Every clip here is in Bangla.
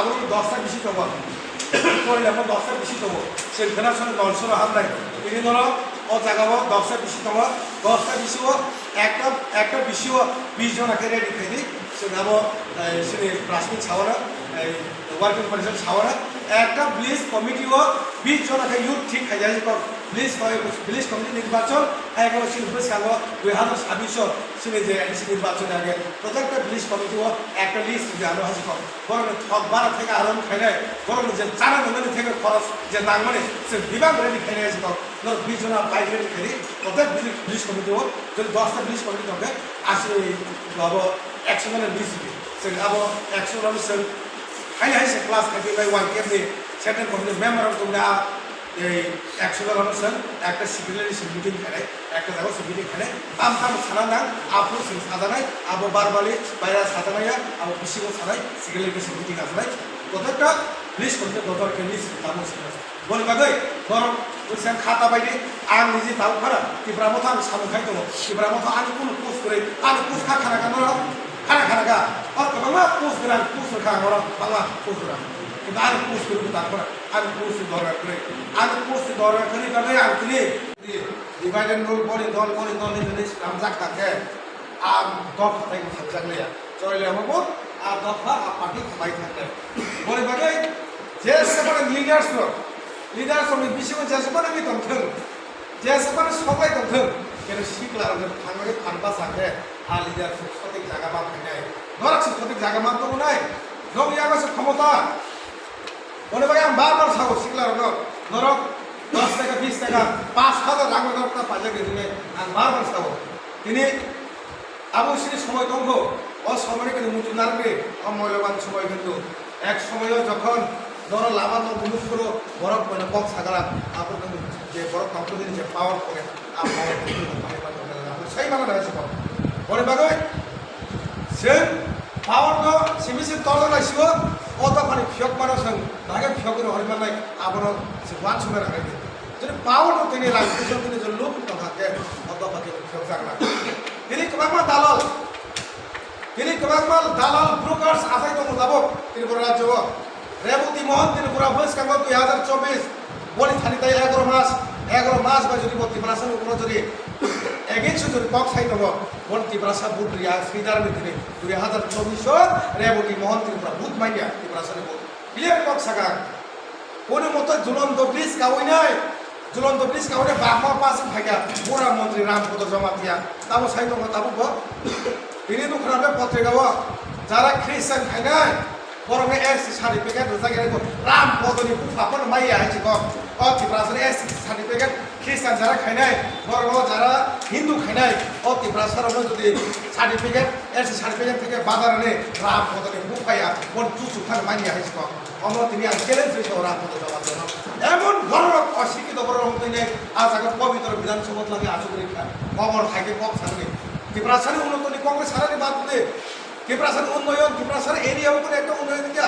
আবু 10টা বেশি দেবো করলে আমার 10টা বেশি দেবো সে ফেরার সঙ্গে দলসর হামলাই তিনি ধরো ও জায়গাও 10টা বেশি দেবো 10টা বেশিও একটা বেশিও 20 জনকে রেডি খেয়ে সে যাবো সে প্রাথমিক ছাওয়ারা ওয়ার্কিং পরিষদ ছাওয়ারা একটা ব্লিজ কমিটিও 20 জনকে ইউথ ঠিক খাই যায় ব্লিজ কমিটি নির্বাচন এগারো শিল্পী সাগো 2026 সিনে যে এডিসি নির্বাচন আগে প্রত্যেকটা ব্লিজ কমিটিও একটা লিস্ট জানো হাসি কম বরং বারো থেকে আরম্ভ খাইলে বরং যে চারা মন্দির থেকে খরচ যে নাং মানে সে বিভাগ রেডি খাই আছে কম 20 জন বাইক রেডি খাই প্রত্যেক ব্লিজ কমিটিও যদি 10টা ব্লিজ কমিটি থাকে আসলে বাবো 100 জনের লিস্ট সে আবো 100 জন সে খাইলে হাইছে ক্লাস খাইতে বাই ওয়ান কেমনি সেকেন্ড কমিটি মেম্বার তোমরা এই 100 জন মানুষ একটা সিকিউরিটি মিটিং খেলে একটা জায়গা মিটিং খেলে তাম সানা নাং আপু সাজানাই আবো বারবালি বাইরে সাজানাইয়া আবো বিশিগো সানাই সিকিউরিটি মিটিং আসনাই প্রত্যেকটা লিস্ট করতে দরকারকে লিস্ট তাম বলে বাগৈ ধরো বলছেন খাতা বাইরে আং নিজে তাও খারা তিব্রা মতো আমি সামু খাই দেবো তিব্রা মতো আমি কোনো পোস্ট করে আমি পোস্ট খানা কেন খানা গা বাংলা পোস্ট করে আমি পোস্ট খা বাংলা পোস্ট করা কিন্তু আমি পোস্ট করবো তারপরে আমি পোস্ট দরকার করে আমি পোস্ট দরকার করি কারণে আমি তিনি ডিভাইড এন্ড রুল দল জিনিস রামজাক থাকে আর দফা থেকে থাকলে চলে হবো আর দফা আর পার্টি খাবাই থাকলে বলে বাকি যে সেখানে লিডার্স বিশেষ যে সেখানে আমি দমথেন যে সেখানে সবাই দমথেন কিন্তু শিখলার থাকলে ফানবা থাকে আর লিডার সঠিক জায়গা মা থাকে ধরক সঠিক জায়গা মা তো নাই লোক ইয়াগেছে ক্ষমতা বলে ভাই আমি বারবার ছাগো শিখলার ধরক 10 টাকা 20 টাকা 5,000 রাখবে দরকার পাঁচে দিনে আমি বারবার ছাগো তিনি আবশ্যক সময় দঙ্গ ও সময় কিন্তু মুচু নারবে অমূল্যবান সময় কিন্তু এক সময়ও যখন ধরো লাভানো মুখ করো বরফ মানে বক্স থাকলা আপনার কিন্তু যে বরফ কম্পিউটার যে পাওয়ার করে আপনার সেই মানে রয়েছে বলে বাগৈ সে পাওয়ার তো সিমিসি তল নাইছিল অত মানে ফিয়ক মানুষ তাকে ফিয়ক করে হরিমান নাই আপনার সে ওয়ান সময় রাখাই যদি পাওয়ার তিনি রাখতে তিনি যে লোক থাকে অত পাখি ফিয়ক থাকলা তিনি কেমন দালাল ব্রোকার্স আশাই তো যাব ত্রিপুরা রাজ্য রেবতী মোহন ত্রিপুরা বহিষ্কার 2024 বলি থানি তাই 11 মাস বা যদি ত্রিপুরা সাথে কোনো যদি এগেইনস্ট যদি কক সাই দব বল ত্রিপুরা সাথে বুট রিয়া শ্রীদার মিত্রে 2024 রেবতী মোহন ত্রিপুরা বুট মাইয়া ত্রিপুরা সাথে বুট ক্লিয়ার কক সাগা কোনো মতো ঝুলন্ত ব্রিজ কাউনে বাহমা পাস ভাগা পুরা মন্ত্রী রামপদ জমাতিয়া তাবো সাই দব তাবো তিনি তো খারাপ পত্রিকাও যারা খ্রিস্টান খাইনাই বরং এসি সার্টিফিকেট রামপদনি ফুফাপন মাইয়া হয়েছে ত্রিপুরাসার এসি সার্টিফিকেট খ্রিস্টান যারা খাইনাই বরং যারা হিন্দু খাইনাই ত্রিপুরাসার যদি সার্টিফিকেট এসি সার্টিফিকেট থেকে বাজার এনে রামপদনি ফুফাইয়া বন চুচুখান মাইয়া হয়েছে আমরা তিনি আর চ্যালেঞ্জ হয়েছে রামপদ জমার জন্য এমন ধরনের অশিক্ষিত বরং তিনি আজ আগে পবিত্র বিধানসভা লাগে আচু পরীক্ষা খবর থাকে কক সামনে ত্রিপুরাসারের উন্নতি কংগ্রেস সারানি বাদ দিয়ে ত্রিপুরাসার উন্নয়ন ত্রিপুরাসার এরিয়াও কোনো একটা উন্নয়ন দিয়া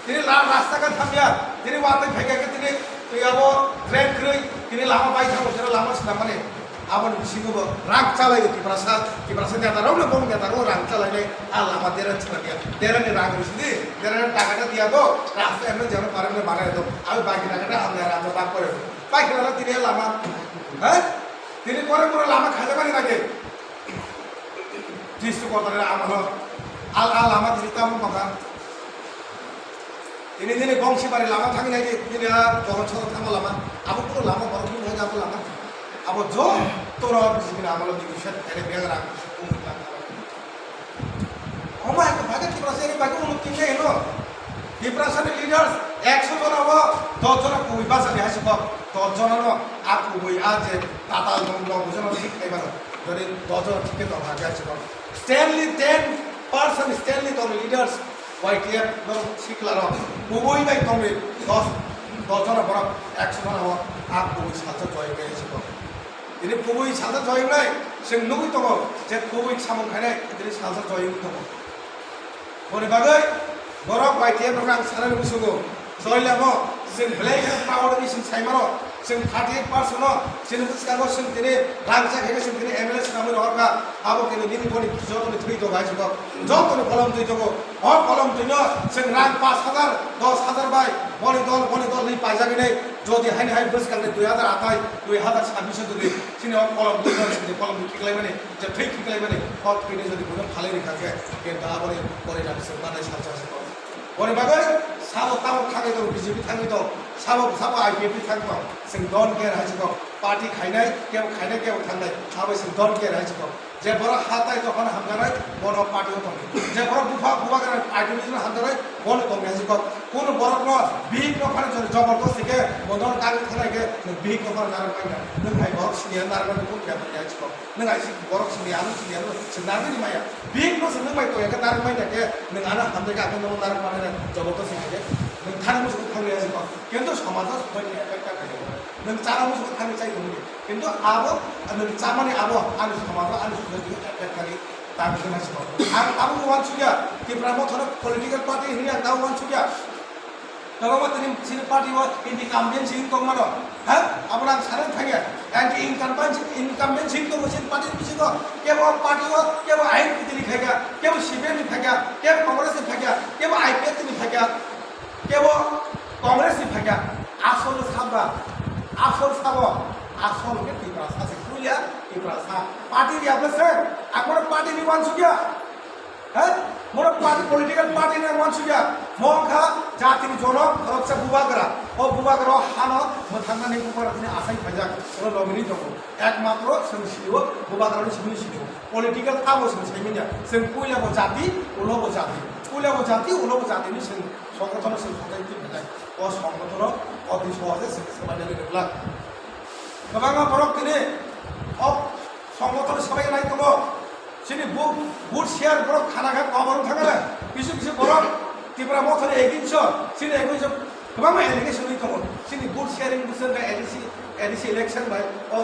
তিনি রাস্তাঘাট থামিয়া তিনি ওয়াতে ফেঁকে তিনি ট্রেন ক্রই তিনি লামা বাই থাকো সেটা লামা ছিল মানে আবার সিংহ রাগ চালাই ত্রিপুরাসার নেতারাও না কোন নেতারাও রাগ চালাইলে আর লামা দেড়ান ছিল দিয়া দেড়ানি রাগ হয়েছিল দেড়ানের টাকাটা দিয়া দো রাস্তা এমনি যেন পারেন বানাই দো আমি বাকি টাকাটা আমরা বাক করে দেবো বাকি টাকা তিনি লামা হ্যাঁ তিনি করে লামা খাজা বানি থাকে দৃষ্টি কথাটা আমার লামা দিতাম কথা তিনি দিনে বংশী বাড়ি লামা থাকি নাই তিনি জগন সদর থামো লামা আবার কোনো লামা বড় হয়ে যাবো লামা আবার জো তোর জীবনে আমার বিষয় বেগার আমার একটা ভাগে ত্রিপুরাসার বাকি উন্নতি নেই এলো ত্রিপুরাসার লিডার্স 100 জন হবো 10 জন কবি বাসা দিয়ে আসব 10 জন আর কবি আজ যে তাতা বুঝান ঠিক খাইবার যদি 10 জন ঠিক তো ভাগে আছে স্ট্যানলি 10% স্ট্যানলি তোর লিডার্স YTF শিখলার কবই বাই তোমে 10 জন বড় 100 জন হবো আর কবি সাথে জয় পেয়েছে তিনি কবই সাথে জয় নাই সে নবী তব যে কবই সামন খাইনাই তিনি সাথে জয় তব বলে বাগৈ বড় YTF রাং সারানি বুঝুগো জয় লামো जों ब्लेक पावर मिशन साइमारो जों 38% जों बुसकांगो जों दिनै रांचा खेगे जों दिनै एमएलए सामने हरका आबो दिनै दिनै बनि जतनि थै दगाय जुग जतनि कलम दै दगो हर कलम दैनो जों रां 5000 10000 बाय बनि दल नै पाइजागिनै जदि हाय हाय बुसकांगो 2000 आथाय 2026 जदि जोंनि कलम दैनो जों कलम खिखलाय माने जे थै खिखलाय माने हर थैनो जदि गुनो फाले रेखाके केन दा बनि बनि ना जों बानाय सारजा बनि बागै साबो ताबो थाङै दं बिजेपि थाङै दं साबो आइपिएफि थाङै दं जों डन केयार हाइजों पार्टी खायनाय केव थांनाय आबो जों डन केयार हाइजों जे बर हाताय दखन हामजानाय बर पार्टीआव दं जे बर बुबा गोनां आइडियलजिजों हामजानाय बर दं हाइजों कोन बरनो बिग नखर जबरदस्त के बदन कागज थानायके बिग नखर नार पाइना नों हाय बर सिनिया नार पाइना कोन क्या हाइजों नों आइसि बर सिनिया जों नारनि माया बिग न जों माइ तो एका नार पाइना के नों आना हामजाय आगन दं नार पाइना जबरदस्त के नों थानो मुसु थांनो हाइजों किन्तु समाजाव सबायनि एफेक्ट जायो नों चारा मुसु थांनो चाइदों किन्तु आबो नों चामानि आबो आनि समाजाव आनि सुबुंनि एफेक्ट जायो तार गोनांसिबाव आं आबो वान सुगिया किब्रामो थनो पलिटिकल पार्टी हिया दाव वान सुगिया नङाबा दिनै सिनि पार्टी वा इनकामबेन्सि दं मानो हा आबो आं सानो थांगे एंटि इनकामबेन्सि दं सिनि पार्टी बिसिगो केबो पार्टी वा केबो आइन दिनै खायगा केबो सीपीएम नि खायगा केबो कांग्रेस नि खायगा केबो आईपीएफ नि खायगा केबो कांग्रेस नि खायगा आसल साबा आसल साबो आसल के तिब्रा सासे कुलिया तिब्रा सा पार्टी याबले से आकोर पार्टी नि वान सुगिया है मोर पार्टी पॉलिटिकल पार्टी ने वान सुगिया मोखा जातिनि जनक खरबसे बुबागरा ओ बुबागरा हानो मोथांनानै बुबागरानि आसाय फाजाक ओ लमिनि दङ एकमात्र सोंसियो बुबागरानि सोंसियो पॉलिटिकल कामो सोंसायमिनिया जों कुलियाबो जाति उलबो जाति कुलियाबो जाति उलबो जातिनि जों संगठन जों थाखाय फैनाय ओ संगठन अति सहजे जों समायनानै होब्ला गोबां बरक दिनै अब संगठन समायनाय दङ सिनि बुट शेयर बरक खानागा कबर थाङा बिसु बरक तिब्रा मथन एगिनस सिनि एगिनस गोबां एलिगेशन दङ सिनि बुट शेयरिं बुसन गा एडिसी इलेक्शन बाय ओ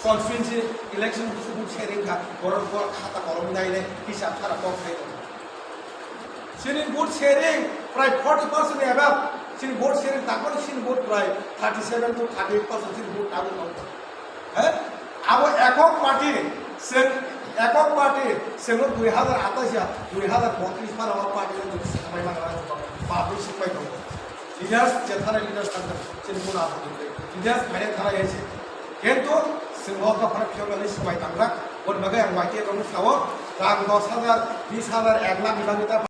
कन्स्टिट्युएन्सी इलेक्शन बुट शेयरिं का बरक खाता कलम नायले हिसाब थारा कम थायो सिनि बुट शेयरिं प्राय 40% एबा सिनि बुट शेयरिं ताकन सिनि बुट प्राय 37 to 38% सिनि बुट आबो दं है आबो एকক पार्टी जोङो 2028 2032 मानाव पार्टी जों सिखाबाय मांगा पार्टी सिखाबाय दं लिडार्स जेथानाय लिडार्स थांगोन जों बुना लिडार्स फाइनाल थानाय एसे किन्तु जों हरका फारा फियरनानै सिखाबाय थांग्रा बन बागै आं वाइटे दं सावो रां 10,000 20,000 1 लाख बिबांनि